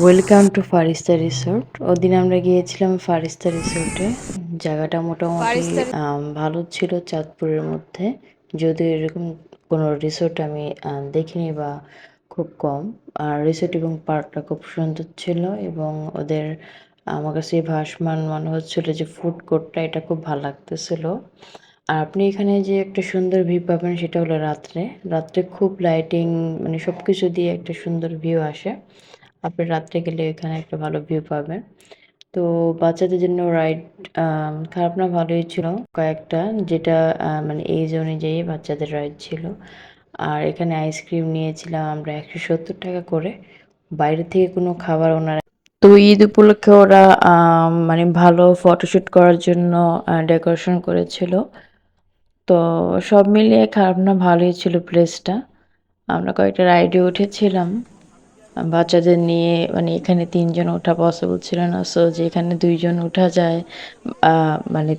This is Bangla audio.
ওয়েলকাম টু ফারিস্তা রিসোর্ট। ওদিন আমরা গিয়েছিলাম ফারিস্তা রিসোর্টে। জায়গাটা মোটামুটি ফারিস্তার ভালো ছিল চাঁদপুরের মধ্যে। যদিও এরকম কোনো রিসোর্ট আমি দেখিনি বা খুব কম। আর রিসোর্ট এবং পার্কটা খুব সুন্দর ছিল এবং ওদের আমার কাছে এই ভাসমান মনে হচ্ছিল যে ফুড কোর্টটা এটা খুব ভালো লাগতেছিল। আর আপনি এখানে যে একটা সুন্দর ভিউ পাবেন সেটা হলো রাত্রে। রাত্রে খুব লাইটিং মানে সবকিছু দিয়ে একটা সুন্দর ভিউ আসে। আপনি রাত্রে গেলে এখানে একটা ভালো ভিউ পাবেন। তো বাচ্চাদের জন্য রাইড খারাপ না ভালোই ছিল কয়েকটা যেটা মানে এইজ অনুযায়ী বাচ্চাদের রাইড ছিল। আর এখানে আইসক্রিম নিয়েছিলাম আমরা 170 টাকা করে। বাইরে থেকে কোনো খাবার ওনারা তো ঈদ উপলক্ষে ওরা মানে ভালো ফটোশুট করার জন্য ডেকোরেশন করেছিল। তো সব মিলিয়ে খারাপ না ভালোই ছিল প্লেসটা। আমরা কয়েকটা রাইডে উঠেছিলাম। বাচ্চাদের নিয়ে মানে এখানে ৩ জন ওঠা পসিবল ছিল না। সো যেখানে ২ জন উঠা যায় মানে